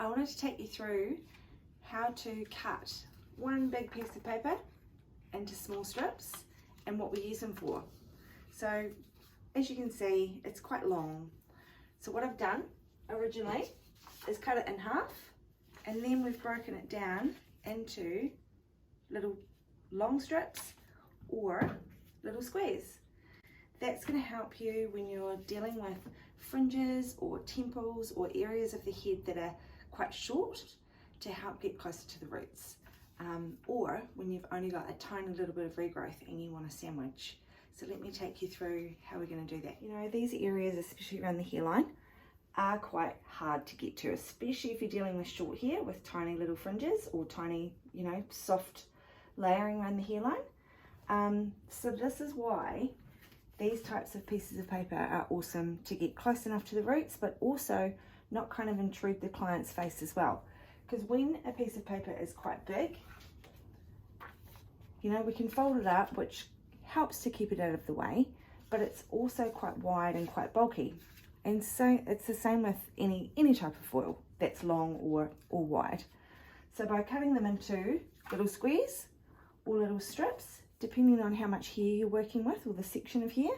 I wanted to take you through how to cut one big piece of paper into small strips and what we use them for. So as you can see, it's quite long. So what I've done originally is cut it in half, and then we've broken it down into little long strips or little squares. That's going to help you when you're dealing with fringes or temples or areas of the head that are quite short, to help get closer to the roots, or when you've only got a tiny little bit of regrowth and you want a sandwich. So let me take you through how we're going to do that. You know, these areas, especially around the hairline, are quite hard to get to, especially if you're dealing with short hair with tiny little fringes or tiny, you know, soft layering around the hairline. So this is why these types of pieces of paper are awesome to get close enough to the roots, but also not kind of intrude the client's face as well. Because when a piece of paper is quite big, you know, we can fold it up, which helps to keep it out of the way, but it's also quite wide and quite bulky. And so it's the same with any type of foil that's long or wide. So by cutting them into little squares or little strips, depending on how much hair you're working with or the section of hair,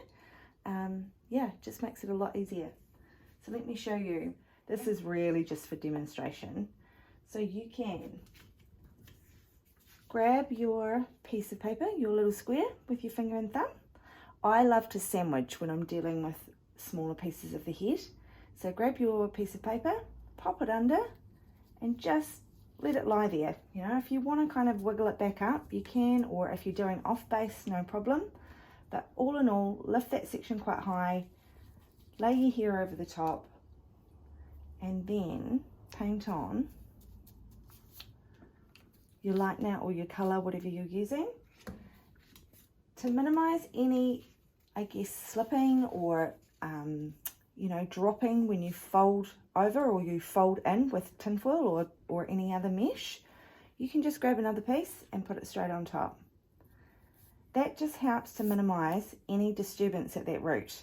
yeah, just makes it a lot easier. So let me show you. This is really just for demonstration. So you can grab your piece of paper, your little square, with your finger and thumb. I love to sandwich when I'm dealing with smaller pieces of the head. So grab your piece of paper, pop it under, and just let it lie there. You know, if you want to kind of wiggle it back up, you can, or if you're doing off base, no problem. But all in all, lift that section quite high, lay your hair over the top, and then paint on your lightener or your colour, whatever you're using, to minimise any, I guess, slipping or you know, dropping when you fold over or you fold in with tinfoil or any other mesh. You can just grab another piece and put it straight on top. That just helps to minimise any disturbance at that root.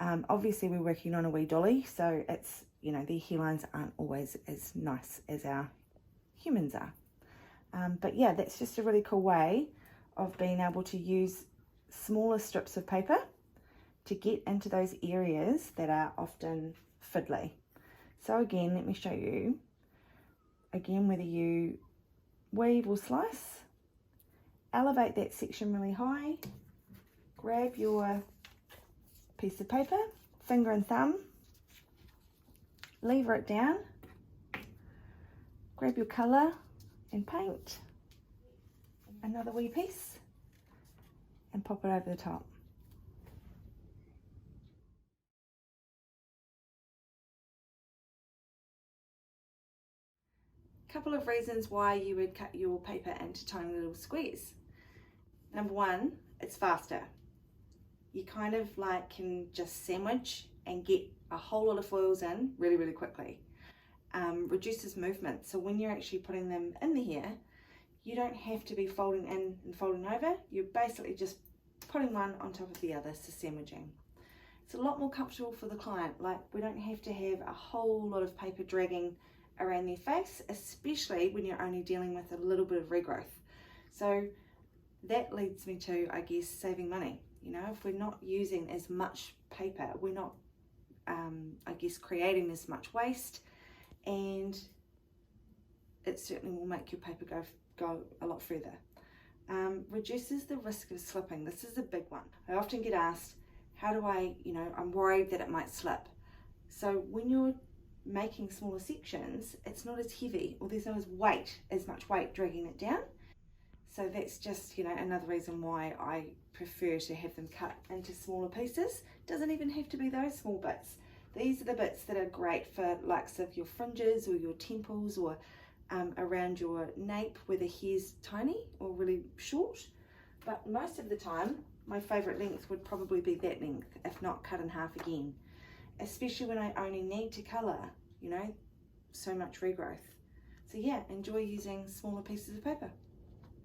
Obviously we're working on a wee dolly, so it's, you know, their hairlines aren't always as nice as our humans are. But yeah, that's just a really cool way of being able to use smaller strips of paper to get into those areas that are often fiddly. So again, let me show you. Again, whether you weave or slice, elevate that section really high, grab your piece of paper, finger and thumb, lever it down, grab your colour and paint another wee piece and pop it over the top. Couple of reasons why you would cut your paper into tiny little squares. Number one, it's faster. You kind of like can just sandwich and get a whole lot of foils in really, really quickly. Reduces movement. So when you're actually putting them in the hair, you don't have to be folding in and folding over. You're basically just putting one on top of the other, so sandwiching. It's a lot more comfortable for the client. Like, we don't have to have a whole lot of paper dragging around their face, especially when you're only dealing with a little bit of regrowth. So that leads me to, I guess, saving money. You know, if we're not using as much paper, we're not, I guess, creating as much waste, and it certainly will make your paper go a lot further. Reduces the risk of slipping. This is a big one. I often get asked, how do I, you know, I'm worried that it might slip. So when you're making smaller sections, it's not as heavy, or there's not as much weight dragging it down. So that's just, you know, another reason why I prefer to have them cut into smaller pieces. Doesn't even have to be those small bits. These are the bits that are great for likes of your fringes or your temples, or around your nape where the hair's tiny or really short. But most of the time, my favourite length would probably be that length, if not cut in half again. Especially when I only need to colour, you know, so much regrowth. So yeah, enjoy using smaller pieces of paper.